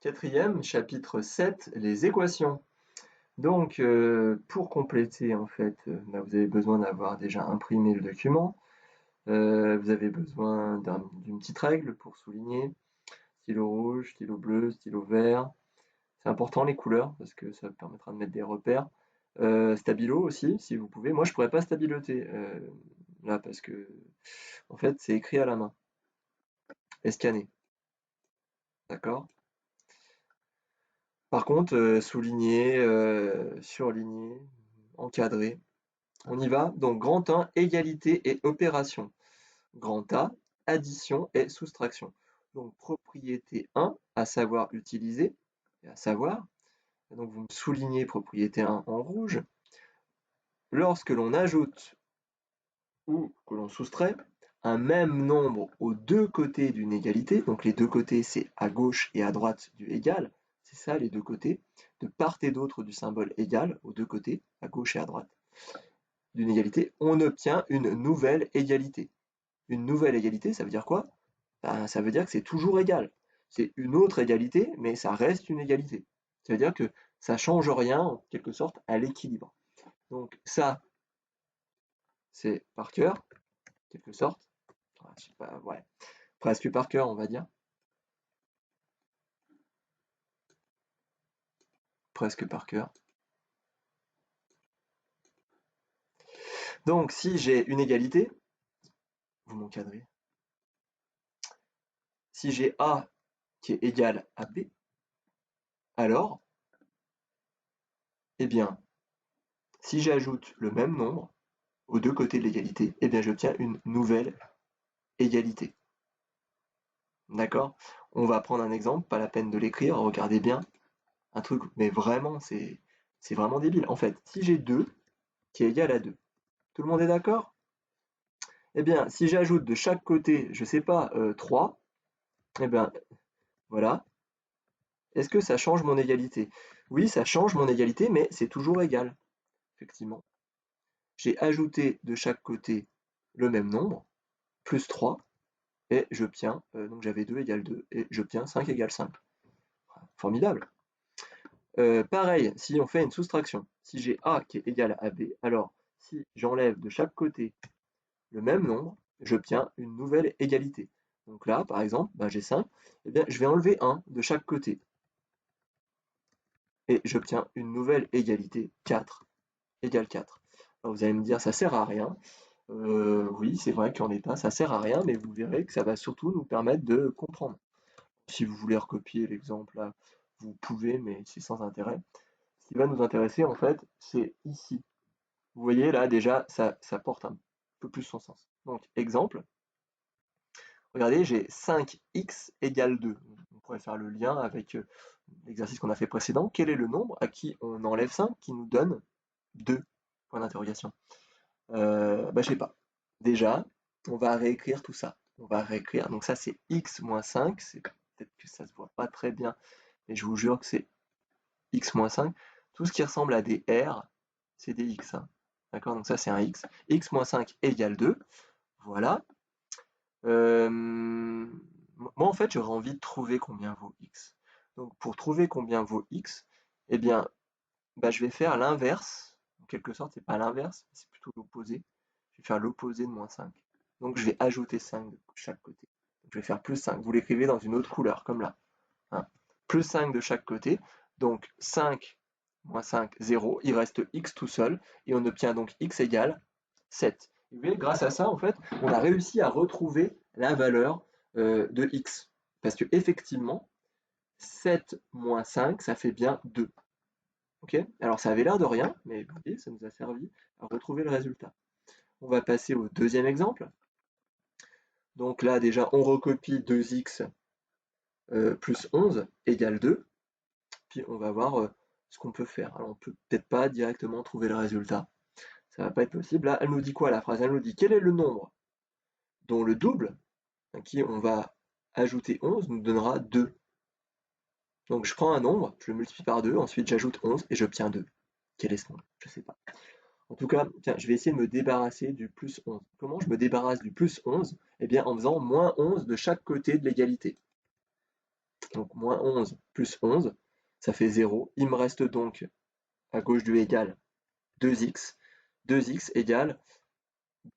Quatrième, chapitre 7, les équations. Donc, pour compléter, en fait, vous avez besoin d'avoir déjà imprimé le document. Vous avez besoin d'une petite règle pour souligner. Stylo rouge, stylo bleu, stylo vert. C'est important les couleurs parce que ça permettra de mettre des repères. Stabilo aussi, si vous pouvez. Moi, je pourrais pas stabiloter là parce que, en fait, c'est écrit à la main et scanné. D'accord? Par contre, souligner, surligner, encadrer. On y va. Donc, grand 1, égalité et opération. Grand A, addition et soustraction. Donc, propriété 1, à savoir utiliser, et à savoir. Donc, vous me soulignez propriété 1 en rouge. Lorsque l'on ajoute ou que l'on soustrait un même nombre aux deux côtés d'une égalité, donc les deux côtés, c'est à gauche et à droite du égal, c'est ça les deux côtés, de part et d'autre du symbole égal, aux deux côtés, à gauche et à droite d'une égalité, on obtient une nouvelle égalité. Une nouvelle égalité, ça veut dire quoi? Ça veut dire que c'est toujours égal. C'est une autre égalité, mais ça reste une égalité. Ça veut dire que ça ne change rien, en quelque sorte, à l'équilibre. Donc ça, c'est par cœur, en quelque sorte. Je sais pas, ouais, presque par cœur, on va dire. Presque par cœur. Donc, si j'ai une égalité, vous m'encadrez. Si j'ai A qui est égal à B, alors, eh bien, si j'ajoute le même nombre aux deux côtés de l'égalité, eh bien, j'obtiens une nouvelle égalité. D'accord? On va prendre un exemple, pas la peine de l'écrire, regardez bien. Un truc, mais vraiment, c'est vraiment débile. En fait, si j'ai 2 qui est égal à 2, tout le monde est d'accord? Eh bien, si j'ajoute de chaque côté, je sais pas, 3, eh bien, voilà. Est-ce que ça change mon égalité? Oui, ça change mon égalité, mais c'est toujours égal, effectivement. J'ai ajouté de chaque côté le même nombre, plus 3, et j'obtiens, donc j'avais 2 égale 2, et j'obtiens 5 égale 5. Formidable. Pareil, si on fait une soustraction, si j'ai A qui est égal à B, alors si j'enlève de chaque côté le même nombre, j'obtiens une nouvelle égalité. Donc là, par exemple, j'ai 5, eh bien, je vais enlever 1 de chaque côté. Et j'obtiens une nouvelle égalité, 4 égale 4. Alors vous allez me dire, ça sert à rien. Oui, c'est vrai qu'en état, ça sert à rien, mais vous verrez que ça va surtout nous permettre de comprendre. Si vous voulez recopier l'exemple là, vous pouvez, mais c'est sans intérêt. Ce qui va nous intéresser, en fait, c'est ici. Vous voyez, là, déjà, ça porte un peu plus son sens. Donc, exemple, regardez, j'ai 5x égale 2. On pourrait faire le lien avec l'exercice qu'on a fait précédent. Quel est le nombre à qui on enlève 5 qui nous donne 2? Point d'interrogation. Je sais pas. Déjà, on va réécrire tout ça. On va réécrire. Donc ça, c'est x moins 5. Peut-être que ça se voit pas très bien, mais je vous jure que c'est x moins 5. Tout ce qui ressemble à des r, c'est des x. Hein. D'accord? Donc ça, c'est un x. X moins 5 égale 2. Voilà. Moi, en fait, j'aurais envie de trouver combien vaut x. Donc, pour trouver combien vaut x, eh bien, je vais faire l'inverse. En quelque sorte, c'est pas l'inverse, c'est plutôt l'opposé. Je vais faire l'opposé de moins 5. Donc, je vais ajouter 5 de chaque côté. Donc, je vais faire plus 5. Vous l'écrivez dans une autre couleur, comme là. Hein. Plus 5 de chaque côté. Donc, 5 moins 5, 0. Il reste x tout seul. Et on obtient donc x égale 7. Vous voyez, grâce à ça, en fait, on a réussi à retrouver la valeur de x. Parce que effectivement, 7 moins 5, ça fait bien 2. Ok? Alors ça avait l'air de rien, mais vous voyez, ça nous a servi à retrouver le résultat. On va passer au deuxième exemple. Donc là, déjà, on recopie 2x plus 11 égale 2. Puis on va voir ce qu'on peut faire. Alors on peut peut-être pas directement trouver le résultat. Ça va pas être possible. Là, elle nous dit quoi la phrase? Elle nous dit quel est le nombre dont le double, à qui on va ajouter 11, nous donnera 2. Donc je prends un nombre, je le multiplie par 2, ensuite j'ajoute 11 et j'obtiens 2. Quel est ce nombre? Je ne sais pas. En tout cas, tiens, je vais essayer de me débarrasser du plus 11. Comment je me débarrasse du plus 11? Eh bien en faisant moins 11 de chaque côté de l'égalité. Donc moins 11 plus 11, ça fait 0. Il me reste donc à gauche du égal 2x. 2x égale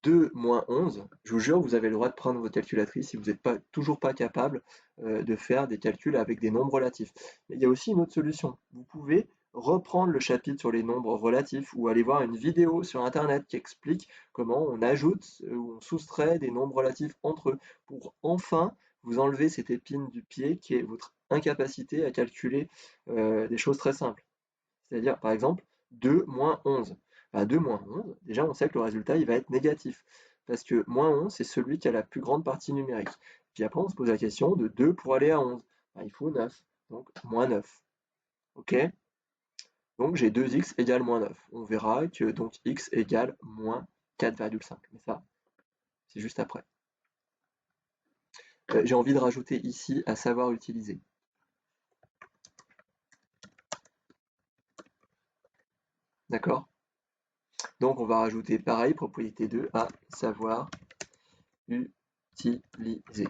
2 moins 11. Je vous jure, vous avez le droit de prendre votre calculatrice si vous n'êtes toujours pas capable de faire des calculs avec des nombres relatifs. Mais il y a aussi une autre solution. Vous pouvez reprendre le chapitre sur les nombres relatifs ou aller voir une vidéo sur Internet qui explique comment on ajoute ou on soustrait des nombres relatifs entre eux pour enfin vous enlever cette épine du pied qui est votre incapacité à calculer des choses très simples. C'est-à-dire, par exemple, 2 moins 11. Bah, 2 moins 11, déjà on sait que le résultat il va être négatif. Parce que moins 11, c'est celui qui a la plus grande partie numérique. Puis après, on se pose la question de 2 pour aller à 11. Bah, il faut 9. Donc moins 9. OK? Donc j'ai 2x égale moins 9. On verra que donc x égale moins 4,5. Mais ça, c'est juste après. J'ai envie de rajouter ici à savoir utiliser. D'accord? Donc on va rajouter pareil, propriété 2 à savoir utiliser.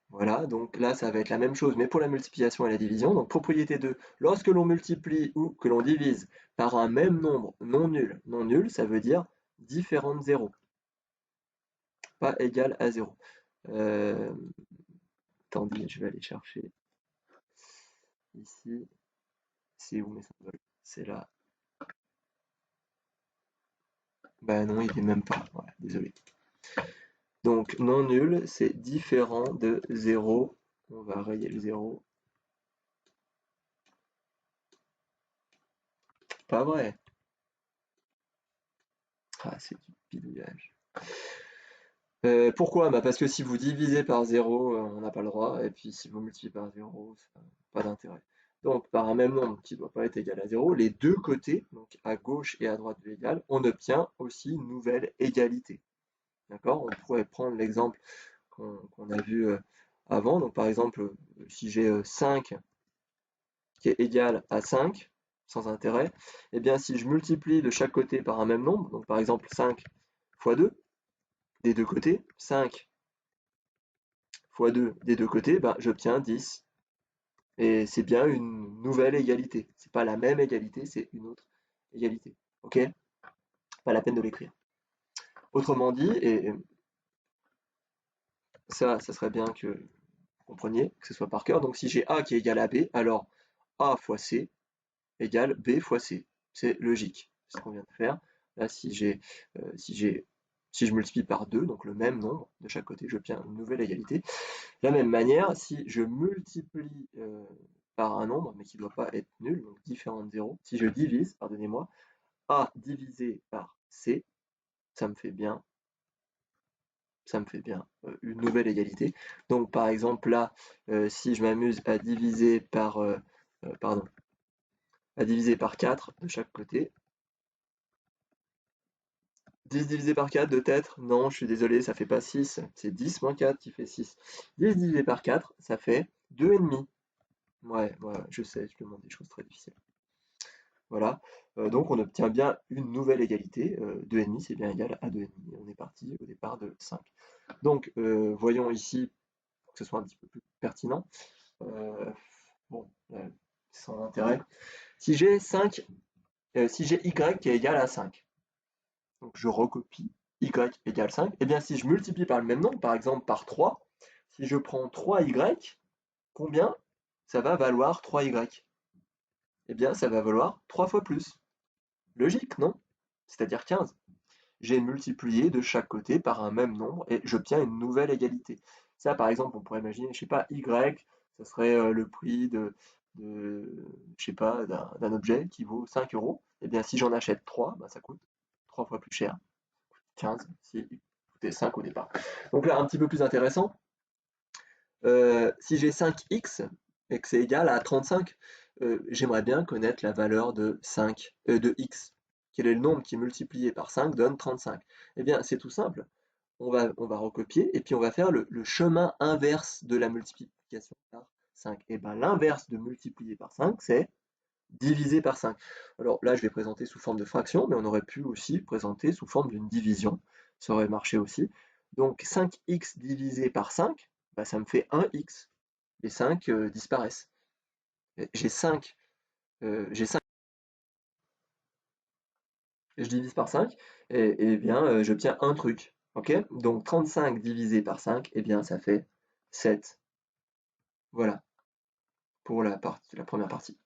Voilà, donc là, ça va être la même chose, mais pour la multiplication et la division. Donc, propriété 2, lorsque l'on multiplie ou que l'on divise par un même nombre non nul, non nul, ça veut dire différent de 0, pas égal à 0. Euh, Attendez, je vais aller chercher ici. C'est où mes symboles? C'est là. Bah non, il n'est même pas. Ouais, désolé. Donc, non nul, c'est différent de 0. On va rayer le 0. Pas vrai. Ah, c'est du bidouillage. Pourquoi? Bah parce que si vous divisez par 0, on n'a pas le droit, et puis si vous multipliez par 0, ça n'a pas d'intérêt. Donc par un même nombre qui ne doit pas être égal à 0, les deux côtés, donc à gauche et à droite de l'égal, on obtient aussi une nouvelle égalité. D'accord? On pourrait prendre l'exemple qu'on a vu avant. Donc par exemple, si j'ai 5 qui est égal à 5, sans intérêt, eh bien si je multiplie de chaque côté par un même nombre, donc par exemple 5 fois 2, des deux côtés, 5 fois 2 des deux côtés, ben, j'obtiens 10. Et c'est bien une nouvelle égalité. C'est pas la même égalité, c'est une autre égalité. Ok? Pas la peine de l'écrire. Autrement dit, et ça serait bien que vous compreniez, que ce soit par cœur. Donc si j'ai A qui est égal à B, alors A fois C égale B fois C. C'est logique. C'est ce qu'on vient de faire. Là, si j'ai si je multiplie par 2, donc le même nombre de chaque côté, j'obtiens une nouvelle égalité. De la même manière, si je multiplie par un nombre, mais qui ne doit pas être nul, donc différent de 0, si je divise, pardonnez-moi, A divisé par C, ça me fait bien, une nouvelle égalité. Donc par exemple là, si je m'amuse à diviser par, pardon, à diviser par 4 de chaque côté, 10 divisé par 4 de tête, non, je suis désolé, ça fait pas 6, c'est 10 moins 4 qui fait 6. 10 divisé par 4, ça fait 2,5. Ouais, ouais, je sais, je demande des choses très difficiles. Voilà, donc on obtient bien une nouvelle égalité, 2,5 c'est bien égal à 2,5. On est parti au départ de 5. Donc voyons ici, pour que ce soit un petit peu plus pertinent, euh, bon, sans intérêt, si j'ai 5, si j'ai y qui est égal à 5, donc je recopie y égale 5, et bien si je multiplie par le même nombre, par exemple par 3, si je prends 3y, combien ça va valoir 3y? Eh bien ça va valoir 3 fois plus. Logique, non? C'est-à-dire 15. J'ai multiplié de chaque côté par un même nombre et j'obtiens une nouvelle égalité. Ça, par exemple, on pourrait imaginer, je sais pas, Y, ça serait le prix je sais pas, d'un objet qui vaut 5 euros. Eh bien, si j'en achète 3, ben, ça coûte 3 fois plus cher, 15, si il coûtait 5 au départ. Donc là, un petit peu plus intéressant, si j'ai 5x et que c'est égal à 35, j'aimerais bien connaître la valeur de x. Quel est le nombre qui multiplié par 5 donne 35? Eh bien, c'est tout simple. On va recopier et puis on va faire le chemin inverse de la multiplication par 5. Et bien, l'inverse de multiplier par 5, c'est diviser par 5. Alors là, je vais présenter sous forme de fraction, mais on aurait pu aussi présenter sous forme d'une division. Ça aurait marché aussi. Donc 5x divisé par 5, bah, ça me fait 1x. les 5 disparaissent. J'ai 5, j'ai 5, je divise par 5, et bien, j'obtiens un truc. Ok? Donc 35 divisé par 5, eh bien, ça fait 7. Voilà, pour la première partie.